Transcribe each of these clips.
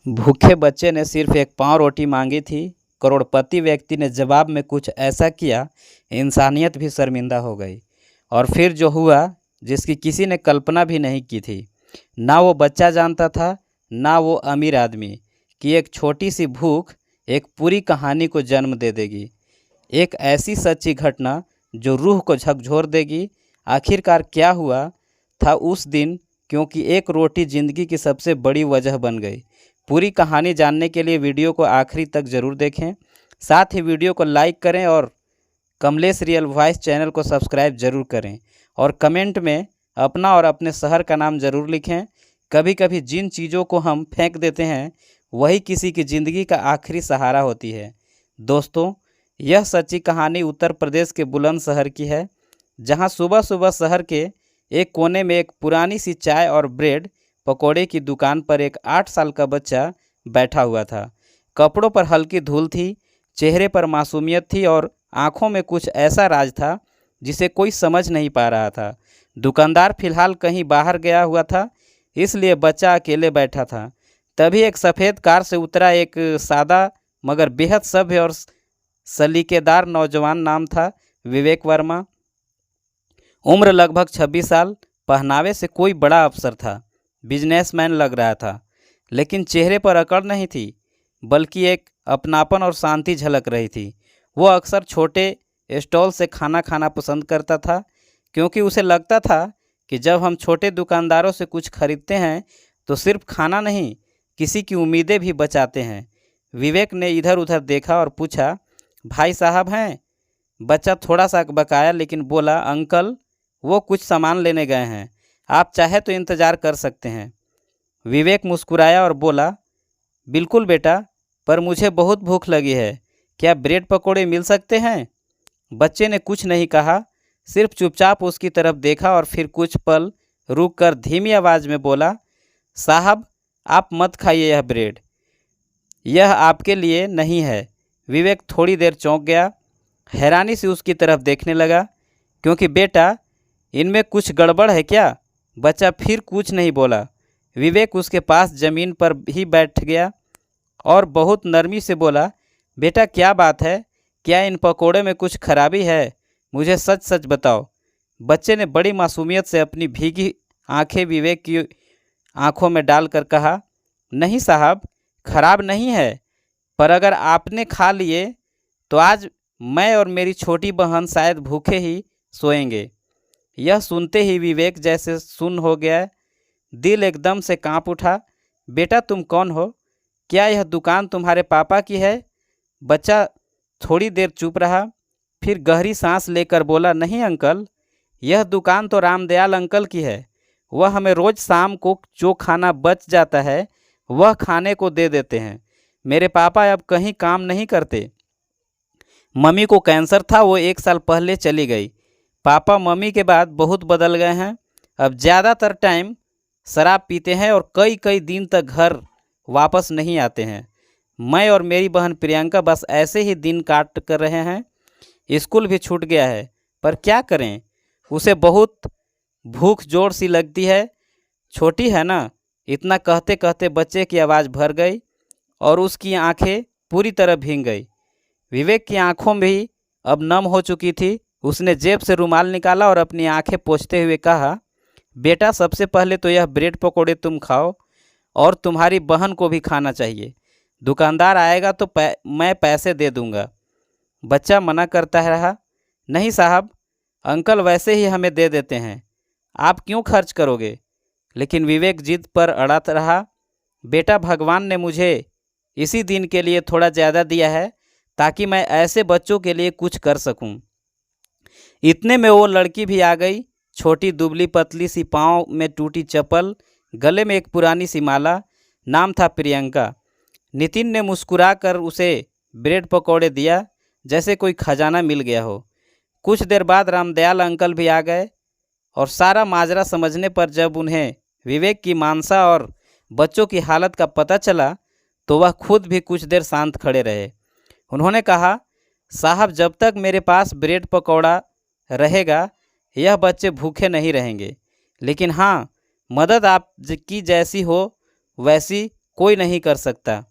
भूखे बच्चे ने सिर्फ एक पाव रोटी मांगी थी। करोड़पति व्यक्ति ने जवाब में कुछ ऐसा किया, इंसानियत भी शर्मिंदा हो गई। और फिर जो हुआ, जिसकी किसी ने कल्पना भी नहीं की थी। ना वो बच्चा जानता था, ना वो अमीर आदमी, कि एक छोटी सी भूख एक पूरी कहानी को जन्म दे देगी। एक ऐसी सच्ची घटना जो रूह को झकझोर देगी। आखिरकार क्या हुआ था उस दिन, क्योंकि एक रोटी ज़िंदगी की सबसे बड़ी वजह बन गई। पूरी कहानी जानने के लिए वीडियो को आखिरी तक ज़रूर देखें। साथ ही वीडियो को लाइक करें और कमलेश रियल वॉइस चैनल को सब्सक्राइब जरूर करें। और कमेंट में अपना और अपने शहर का नाम ज़रूर लिखें। कभी कभी जिन चीज़ों को हम फेंक देते हैं, वही किसी की ज़िंदगी का आखिरी सहारा होती है। दोस्तों, यह सच्ची कहानी उत्तर प्रदेश के बुलंदशहर की है, जहां सुबह सुबह शहर के एक कोने में एक पुरानी सी चाय और ब्रेड पकोड़े की दुकान पर एक 8 साल का बच्चा बैठा हुआ था। कपड़ों पर हल्की धूल थी, चेहरे पर मासूमियत थी और आंखों में कुछ ऐसा राज था जिसे कोई समझ नहीं पा रहा था। दुकानदार फिलहाल कहीं बाहर गया हुआ था, इसलिए बच्चा अकेले बैठा था। तभी एक सफ़ेद कार से उतरा एक सादा मगर बेहद सभ्य और सलीकेदार नौजवान। नाम था विवेक वर्मा। उम्र लगभग 26 साल। पहनावे से कोई बड़ा अफसर था, बिजनेसमैन लग रहा था, लेकिन चेहरे पर अकड़ नहीं थी, बल्कि एक अपनापन और शांति झलक रही थी। वो अक्सर छोटे स्टॉल से खाना खाना पसंद करता था, क्योंकि उसे लगता था कि जब हम छोटे दुकानदारों से कुछ खरीदते हैं तो सिर्फ खाना नहीं, किसी की उम्मीदें भी बचाते हैं। विवेक ने इधर उधर देखा और पूछा, भाई साहब हैं? बच्चा थोड़ा सा बकाया, लेकिन बोला, अंकल, वो कुछ सामान लेने गए हैं, आप चाहे तो इंतज़ार कर सकते हैं। विवेक मुस्कुराया और बोला, बिल्कुल बेटा, पर मुझे बहुत भूख लगी है, क्या ब्रेड पकोड़े मिल सकते हैं? बच्चे ने कुछ नहीं कहा, सिर्फ चुपचाप उसकी तरफ देखा और फिर कुछ पल रुककर धीमी आवाज़ में बोला, साहब, आप मत खाइए यह ब्रेड, यह आपके लिए नहीं है। विवेक थोड़ी देर चौंक गया, हैरानी से उसकी तरफ देखने लगा, क्योंकि बेटा, इनमें कुछ गड़बड़ है क्या? बच्चा फिर कुछ नहीं बोला। विवेक उसके पास ज़मीन पर ही बैठ गया और बहुत नरमी से बोला, बेटा क्या बात है, क्या इन पकोड़े में कुछ खराबी है? मुझे सच सच बताओ। बच्चे ने बड़ी मासूमियत से अपनी भीगी आंखें विवेक की आंखों में डालकर कहा, नहीं साहब, खराब नहीं है, पर अगर आपने खा लिए तो आज मैं और मेरी छोटी बहन शायद भूखे ही सोएंगे। यह सुनते ही विवेक जैसे सुन्न हो गया, दिल एकदम से कांप उठा। बेटा तुम कौन हो? क्या यह दुकान तुम्हारे पापा की है? बच्चा थोड़ी देर चुप रहा, फिर गहरी सांस लेकर बोला, नहीं अंकल, यह दुकान तो रामदयाल अंकल की है। वह हमें रोज़ शाम को जो खाना बच जाता है वह खाने को दे देते हैं। मेरे पापा अब कहीं काम नहीं करते, मम्मी को कैंसर था, वो 1 साल पहले चली गई। पापा मम्मी के बाद बहुत बदल गए हैं, अब ज़्यादातर टाइम शराब पीते हैं और कई कई दिन तक घर वापस नहीं आते हैं। मैं और मेरी बहन प्रियंका बस ऐसे ही दिन काट कर रहे हैं। स्कूल भी छूट गया है, पर क्या करें, उसे बहुत भूख जोर सी लगती है, छोटी है ना। इतना कहते कहते बच्चे की आवाज़ भर गई और उसकी आंखें पूरी तरह भीग गई। विवेक की आंखों में भी अब नम हो चुकी थी। उसने जेब से रुमाल निकाला और अपनी आंखें पोंछते हुए कहा, बेटा सबसे पहले तो यह ब्रेड पकोड़े तुम खाओ और तुम्हारी बहन को भी खाना चाहिए। दुकानदार आएगा तो मैं पैसे दे दूंगा। बच्चा मना करता रहा, नहीं साहब, अंकल वैसे ही हमें दे देते हैं, आप क्यों खर्च करोगे? लेकिन विवेक जिद पर अड़ा रहा, बेटा भगवान ने मुझे इसी दिन के लिए थोड़ा ज़्यादा दिया है, ताकि मैं ऐसे बच्चों के लिए कुछ कर सकूं। इतने में वो लड़की भी आ गई, छोटी दुबली पतली सी, पाँव में टूटी चप्पल, गले में एक पुरानी सी माला। नाम था प्रियंका। नितिन ने मुस्कुराकर उसे ब्रेड पकौड़े दिया, जैसे कोई खजाना मिल गया हो। कुछ देर बाद रामदयाल अंकल भी आ गए और सारा माजरा समझने पर जब उन्हें विवेक की मानसा और बच्चों की हालत का पता चला तो वह खुद भी कुछ देर शांत खड़े रहे। उन्होंने कहा, साहब, जब तक मेरे पास ब्रेड पकौड़ा रहेगा यह बच्चे भूखे नहीं रहेंगे, लेकिन हाँ, मदद आप की जैसी हो वैसी कोई नहीं कर सकता।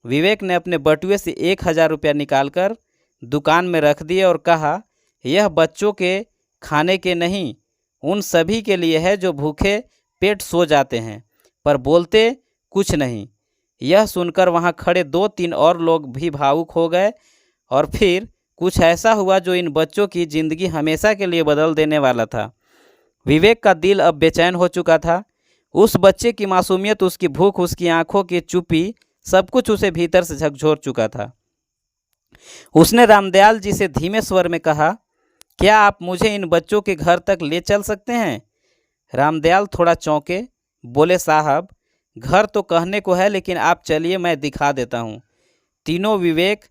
विवेक ने अपने बटुए से 1,000 रुपया निकालकर दुकान में रख दिए और कहा, यह बच्चों के खाने के नहीं, उन सभी के लिए है जो भूखे पेट सो जाते हैं पर बोलते कुछ नहीं। यह सुनकर वहाँ खड़े 2-3 और लोग भी भावुक हो गए और फिर कुछ ऐसा हुआ जो इन बच्चों की ज़िंदगी हमेशा के लिए बदल देने वाला था। विवेक का दिल अब बेचैन हो चुका था। उस बच्चे की मासूमियत, उसकी भूख, उसकी आंखों की चुप्पी, सब कुछ उसे भीतर से झकझोर चुका था। उसने रामदयाल जी से धीमे स्वर में कहा, क्या आप मुझे इन बच्चों के घर तक ले चल सकते हैं? रामदयाल थोड़ा चौंके, बोले, साहब घर तो कहने को है, लेकिन आप चलिए मैं दिखा देता हूँ। तीनों, विवेक,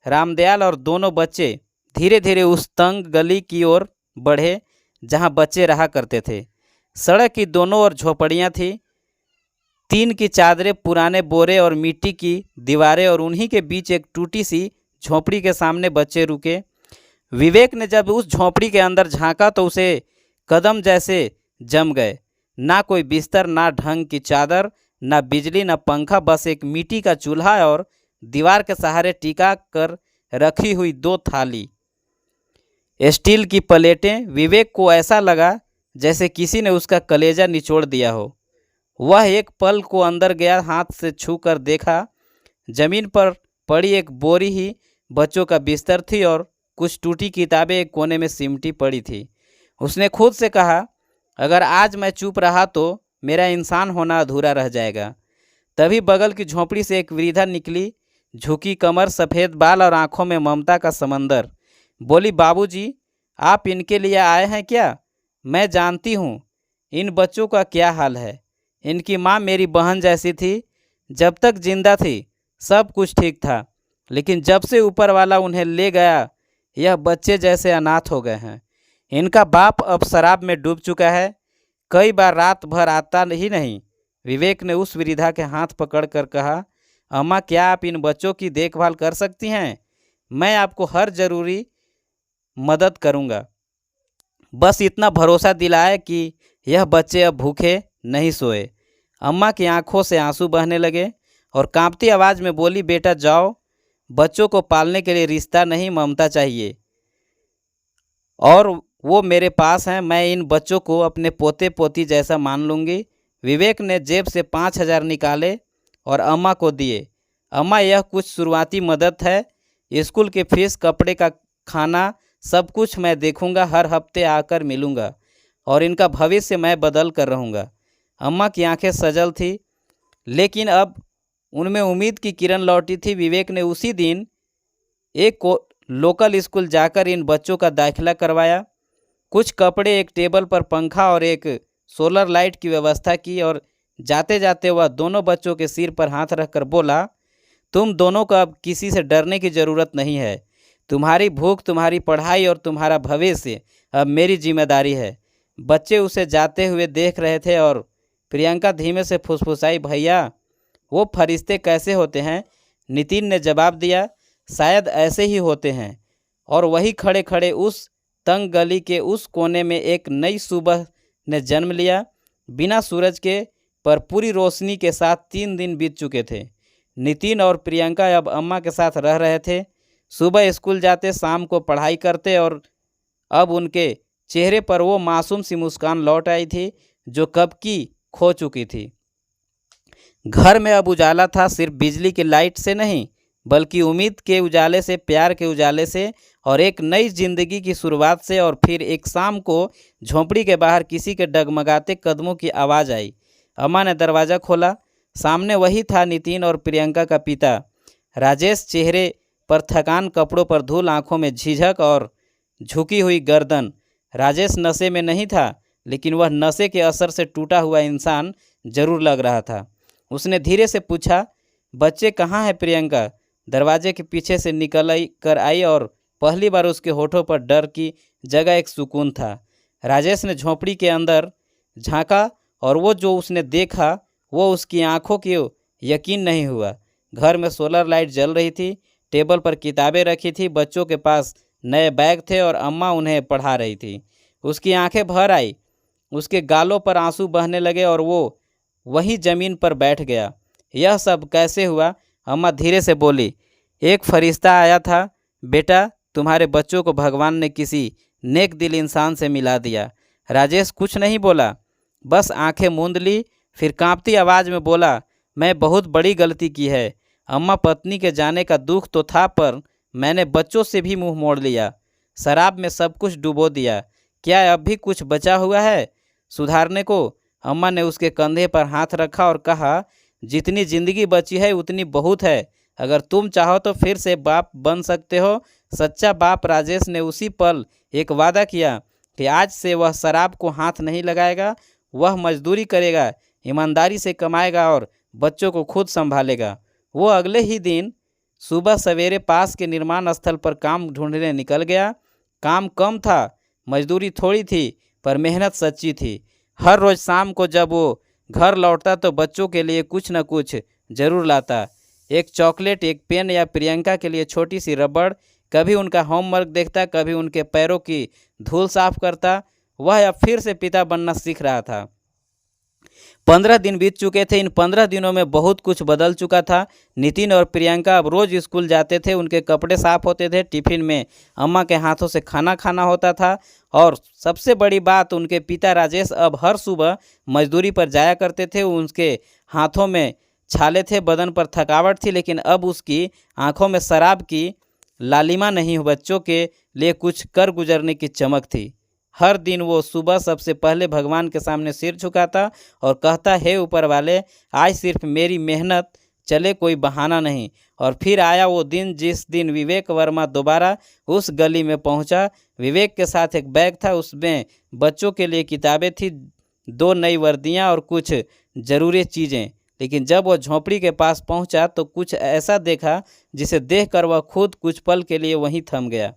रामदयाल और दोनों बच्चे धीरे धीरे उस तंग गली की ओर बढ़े जहाँ बच्चे रहा करते थे। सड़क की दोनों ओर झोपड़ियाँ थीं, टीन की चादरें, पुराने बोरे और मिट्टी की दीवारें, और उन्हीं के बीच एक टूटी सी झोपड़ी के सामने बच्चे रुके। विवेक ने जब उस झोपड़ी के अंदर झांका तो उसे कदम जैसे जम गए। ना कोई बिस्तर, ना ढंग की चादर, ना बिजली, ना पंखा, बस एक मिट्टी का चूल्हा और दीवार के सहारे टिका कर रखी हुई 2 थाली स्टील की प्लेटें। विवेक को ऐसा लगा जैसे किसी ने उसका कलेजा निचोड़ दिया हो। वह एक पल को अंदर गया, हाथ से छू कर देखा। जमीन पर पड़ी एक बोरी ही बच्चों का बिस्तर थी और कुछ टूटी किताबें एक कोने में सिमटी पड़ी थी। उसने खुद से कहा, अगर आज मैं चुप रहा तो मेरा इंसान होना अधूरा रह जाएगा। तभी बगल की झोपड़ी से एक वृद्धा निकली, झुकी कमर, सफ़ेद बाल और आंखों में ममता का समंदर। बोली, बाबूजी, आप इनके लिए आए हैं क्या? मैं जानती हूँ इन बच्चों का क्या हाल है। इनकी माँ मेरी बहन जैसी थी। जब तक जिंदा थी सब कुछ ठीक था, लेकिन जब से ऊपर वाला उन्हें ले गया, यह बच्चे जैसे अनाथ हो गए हैं। इनका बाप अब शराब में डूब चुका है, कई बार रात भर आता ही नहीं। विवेक ने उस वृद्धा के हाथ पकड़कर कहा, अम्मा, क्या आप इन बच्चों की देखभाल कर सकती हैं? मैं आपको हर जरूरी मदद करूंगा। बस इतना भरोसा दिलाए कि यह बच्चे अब भूखे नहीं सोए। अम्मा की आंखों से आंसू बहने लगे और कांपती आवाज़ में बोली, बेटा जाओ, बच्चों को पालने के लिए रिश्ता नहीं, ममता चाहिए, और वो मेरे पास हैं। मैं इन बच्चों को अपने पोते पोती जैसा मान लूँगी। विवेक ने जेब से 5,000 निकाले और अम्मा को दिए। अम्मा, यह कुछ शुरुआती मदद है। स्कूल की फीस, कपड़े का खाना, सब कुछ मैं देखूंगा। हर हफ्ते आकर मिलूंगा और इनका भविष्य मैं बदल कर रहूँगा। अम्मा की आंखें सजल थी, लेकिन अब उनमें उम्मीद की किरण लौटी थी। विवेक ने उसी दिन एक लोकल स्कूल जाकर इन बच्चों का दाखिला करवाया। कुछ कपड़े, एक टेबल पर पंखा और एक सोलर लाइट की व्यवस्था की और जाते जाते वह दोनों बच्चों के सिर पर हाथ रखकर बोला, तुम दोनों को अब किसी से डरने की ज़रूरत नहीं है। तुम्हारी भूख, तुम्हारी पढ़ाई और तुम्हारा भविष्य अब मेरी जिम्मेदारी है। बच्चे उसे जाते हुए देख रहे थे और प्रियंका धीमे से फुसफुसाई, भैया वो फरिश्ते कैसे होते हैं? नितिन ने जवाब दिया, शायद ऐसे ही होते हैं। और वही खड़े खड़े उस तंग गली के उस कोने में एक नई सुबह ने जन्म लिया। बिना सूरज के पर पूरी रोशनी के साथ 3 दिन बीत चुके थे। नितिन और प्रियंका अब अम्मा के साथ रह रहे थे। सुबह स्कूल जाते, शाम को पढ़ाई करते और अब उनके चेहरे पर वो मासूम सी मुस्कान लौट आई थी जो कब की खो चुकी थी। घर में अब उजाला था, सिर्फ बिजली की लाइट से नहीं बल्कि उम्मीद के उजाले से, प्यार के उजाले से और एक नई जिंदगी की शुरुआत से। और फिर एक शाम को झोंपड़ी के बाहर किसी के डगमगाते कदमों की आवाज़ आई। अम्मा ने दरवाज़ा खोला। सामने वही था, नितिन और प्रियंका का पिता राजेश। चेहरे पर थकान, कपड़ों पर धूल, आंखों में झिझक और झुकी हुई गर्दन। राजेश नशे में नहीं था, लेकिन वह नशे के असर से टूटा हुआ इंसान जरूर लग रहा था। उसने धीरे से पूछा, बच्चे कहाँ हैं? प्रियंका दरवाजे के पीछे से निकल कर आई और पहली बार उसके होठों पर डर की जगह एक सुकून था। राजेश ने झोंपड़ी के अंदर झांका और वो जो उसने देखा वो उसकी आंखों की यकीन नहीं हुआ। घर में सोलर लाइट जल रही थी, टेबल पर किताबें रखी थी, बच्चों के पास नए बैग थे और अम्मा उन्हें पढ़ा रही थी। उसकी आंखें भर आई, उसके गालों पर आंसू बहने लगे और वो वहीं ज़मीन पर बैठ गया। यह सब कैसे हुआ? अम्मा धीरे से बोली। एक फरिश्ता आया था बेटा, तुम्हारे बच्चों को भगवान ने किसी नेक दिल इंसान से मिला दिया। राजेश कुछ नहीं बोला, बस आंखें मूंद ली, फिर कांपती आवाज़ में बोला, मैं बहुत बड़ी गलती की है अम्मा। पत्नी के जाने का दुख तो था, पर मैंने बच्चों से भी मुंह मोड़ लिया, शराब में सब कुछ डुबो दिया। क्या अब भी कुछ बचा हुआ है सुधारने को? अम्मा ने उसके कंधे पर हाथ रखा और कहा, जितनी जिंदगी बची है उतनी बहुत है। अगर तुम चाहो तो फिर से बाप बन सकते हो। सच्चा बाप राजेश ने उसी पल एक वादा किया कि आज से वह शराब को हाथ नहीं लगाएगा। वह मजदूरी करेगा, ईमानदारी से कमाएगा और बच्चों को खुद संभालेगा। वो अगले ही दिन सुबह सवेरे पास के निर्माण स्थल पर काम ढूंढने निकल गया। काम कम था, मजदूरी थोड़ी थी, पर मेहनत सच्ची थी। हर रोज़ शाम को जब वो घर लौटता तो बच्चों के लिए कुछ न कुछ जरूर लाता। एक चॉकलेट, एक पेन या प्रियंका के लिए छोटी सी रबड़। कभी उनका होमवर्क देखता, कभी उनके पैरों की धूल साफ करता। वह अब फिर से पिता बनना सीख रहा था। 15 दिन बीत चुके थे। इन 15 दिनों में बहुत कुछ बदल चुका था। नितिन और प्रियंका अब रोज़ स्कूल जाते थे, उनके कपड़े साफ होते थे, टिफिन में अम्मा के हाथों से खाना खाना होता था। और सबसे बड़ी बात, उनके पिता राजेश अब हर सुबह मजदूरी पर जाया करते थे। उनके हाथों में छाले थे, बदन पर थकावट थी, लेकिन अब उसकी आंखों में शराब की लालिमा नहीं, बच्चों के लिए कुछ कर गुजरने की चमक थी। हर दिन वो सुबह सबसे पहले भगवान के सामने सिर झुकाता और कहता, हे ऊपर वाले, आज सिर्फ मेरी मेहनत चले, कोई बहाना नहीं। और फिर आया वो दिन जिस दिन विवेक वर्मा दोबारा उस गली में पहुंचा। विवेक के साथ एक बैग था, उसमें बच्चों के लिए किताबें थी, 2 नई वर्दियां और कुछ ज़रूरी चीज़ें। लेकिन जब वह झोंपड़ी के पास पहुंचा तो कुछ ऐसा देखा जिसे देखकर वह खुद कुछ पल के लिए वहीं थम गया।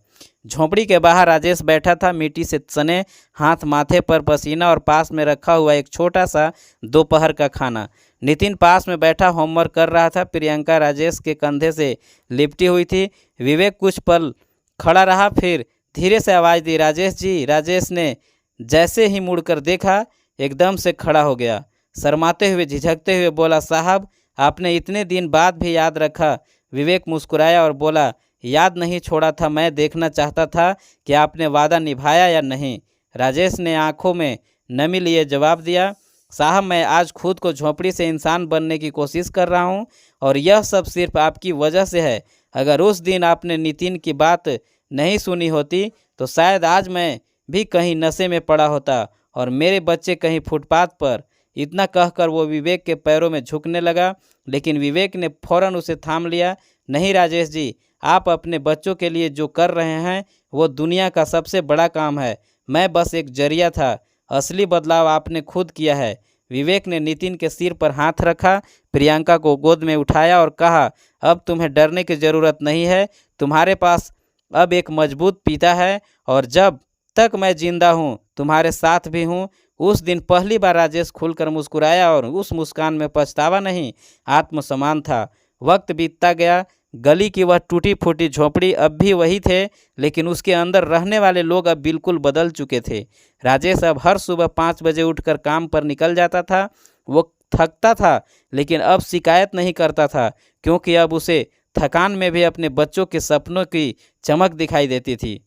झोंपड़ी के बाहर राजेश बैठा था, मिट्टी से सने हाथ, माथे पर पसीना और पास में रखा हुआ एक छोटा सा दोपहर का खाना। नितिन पास में बैठा होमवर्क कर रहा था। प्रियंका राजेश के कंधे से लिपटी हुई थी। विवेक कुछ पल खड़ा रहा, फिर धीरे से आवाज़ दी, राजेश जी। राजेश ने जैसे ही मुड़कर देखा, एकदम से खड़ा हो गया, शर्माते हुए, झिझकते हुए बोला, साहब आपने इतने दिन बाद भी याद रखा। विवेक मुस्कुराया और बोला, याद नहीं छोड़ा था, मैं देखना चाहता था कि आपने वादा निभाया या नहीं। राजेश ने आंखों में नमी लिए जवाब दिया, साहब मैं आज खुद को झोंपड़ी से इंसान बनने की कोशिश कर रहा हूँ, और यह सब सिर्फ आपकी वजह से है। अगर उस दिन आपने नितिन की बात नहीं सुनी होती तो शायद आज मैं भी कहीं नशे में पड़ा होता और मेरे बच्चे कहीं फुटपाथ पर। इतना कहकर वो विवेक के पैरों में झुकने लगा, लेकिन विवेक ने फौरन उसे थाम लिया। नहीं राजेश जी, आप अपने बच्चों के लिए जो कर रहे हैं वो दुनिया का सबसे बड़ा काम है। मैं बस एक जरिया था, असली बदलाव आपने खुद किया है। विवेक ने नितिन के सिर पर हाथ रखा, प्रियंका को गोद में उठाया और कहा, अब तुम्हें डरने की ज़रूरत नहीं है। तुम्हारे पास अब एक मजबूत पिता है, और जब तक मैं जिंदा हूँ तुम्हारे साथ भी हूँ। उस दिन पहली बार राजेश खुलकर मुस्कुराया, और उस मुस्कान में पछतावा नहीं, आत्मसम्मान था। वक्त बीतता गया। गली की वह टूटी फूटी झोंपड़ी अब भी वही थे, लेकिन उसके अंदर रहने वाले लोग अब बिल्कुल बदल चुके थे। राजेश अब हर सुबह 5 बजे उठकर काम पर निकल जाता था। वो थकता था, लेकिन अब शिकायत नहीं करता था, क्योंकि अब उसे थकान में भी अपने बच्चों के सपनों की चमक दिखाई देती थी।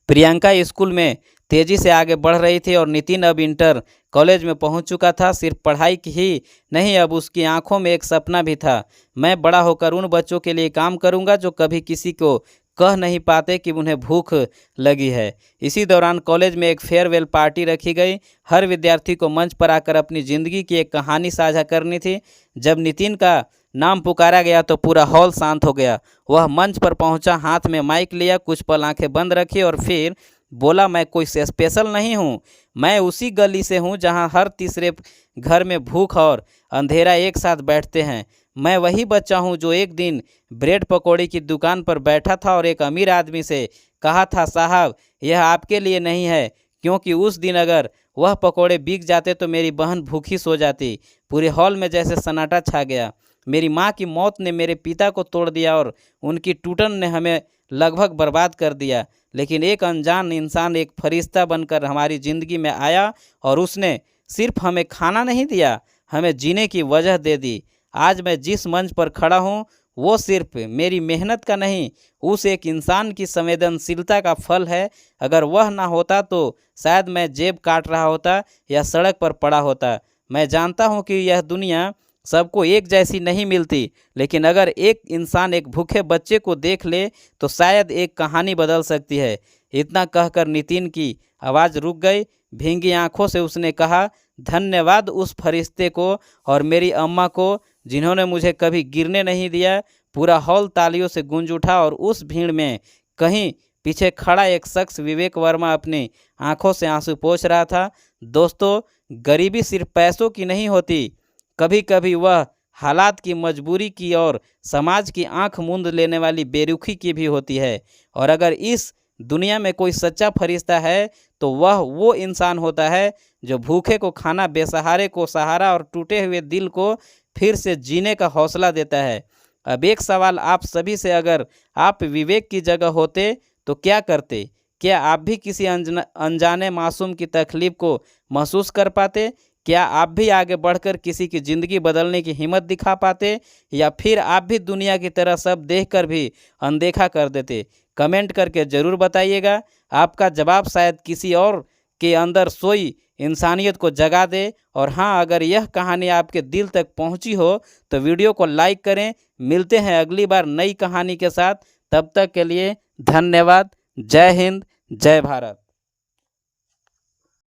प्रियंका स्कूल में तेज़ी से आगे बढ़ रही थी और नितिन अब इंटर कॉलेज में पहुंच चुका था। सिर्फ पढ़ाई की ही नहीं, अब उसकी आंखों में एक सपना भी था। मैं बड़ा होकर उन बच्चों के लिए काम करूंगा जो कभी किसी को कह नहीं पाते कि उन्हें भूख लगी है। इसी दौरान कॉलेज में एक फेयरवेल पार्टी रखी गई। हर विद्यार्थी को मंच पर आकर अपनी ज़िंदगी की एक कहानी साझा करनी थी। जब नितिन का नाम पुकारा गया तो पूरा हॉल शांत हो गया। वह मंच पर पहुंचा, हाथ में माइक लिया, कुछ पल आंखें बंद रखी और फिर बोला, मैं कोई स्पेशल नहीं हूँ। मैं उसी गली से हूँ जहाँ हर तीसरे घर में भूख और अंधेरा एक साथ बैठते हैं। मैं वही बच्चा हूँ जो एक दिन ब्रेड पकौड़ी की दुकान पर बैठा था और एक अमीर आदमी से कहा था, साहब यह आपके लिए नहीं है, क्योंकि उस दिन अगर वह पकौड़े बिक जाते तो मेरी बहन भूखी सो जाती। पूरे हॉल में जैसे सन्नाटा छा गया। मेरी माँ की मौत ने मेरे पिता को तोड़ दिया और उनकी टूटन ने हमें लगभग बर्बाद कर दिया। लेकिन एक अनजान इंसान, एक फरिश्ता बनकर हमारी ज़िंदगी में आया और उसने सिर्फ हमें खाना नहीं दिया, हमें जीने की वजह दे दी। आज मैं जिस मंच पर खड़ा हूँ वो सिर्फ मेरी मेहनत का नहीं, उस एक इंसान की संवेदनशीलता का फल है। अगर वह ना होता तो शायद मैं जेब काट रहा होता या सड़क पर पड़ा होता। मैं जानता हूँ कि यह दुनिया सबको एक जैसी नहीं मिलती, लेकिन अगर एक इंसान एक भूखे बच्चे को देख ले तो शायद एक कहानी बदल सकती है। इतना कहकर नितिन की आवाज़ रुक गई। भींगी आंखों से उसने कहा, धन्यवाद उस फरिश्ते को और मेरी अम्मा को जिन्होंने मुझे कभी गिरने नहीं दिया। पूरा हॉल तालियों से गूंज उठा और उस भीड़ में कहीं पीछे खड़ा एक शख्स विवेक वर्मा अपनी आंखों से आंसू पोंछ रहा था। दोस्तों, गरीबी सिर्फ पैसों की नहीं होती, कभी कभी वह हालात की, मजबूरी की और समाज की आंख मूंद लेने वाली बेरुखी की भी होती है। और अगर इस दुनिया में कोई सच्चा फरिश्ता है तो वह वो इंसान होता है जो भूखे को खाना, बेसहारे को सहारा और टूटे हुए दिल को फिर से जीने का हौसला देता है। अब एक सवाल आप सभी से, अगर आप विवेक की जगह होते तो क्या करते? क्या आप भी किसी अनजाने मासूम की तकलीफ को महसूस कर पाते? क्या आप भी आगे बढ़कर किसी की ज़िंदगी बदलने की हिम्मत दिखा पाते, या फिर आप भी दुनिया की तरह सब देखकर भी अनदेखा कर देते? कमेंट करके ज़रूर बताइएगा। आपका जवाब शायद किसी और के अंदर सोई इंसानियत को जगा दे। और हाँ, अगर यह कहानी आपके दिल तक पहुंची हो तो वीडियो को लाइक करें। मिलते हैं अगली बार नई कहानी के साथ। तब तक के लिए धन्यवाद। जय हिंद, जय भारत।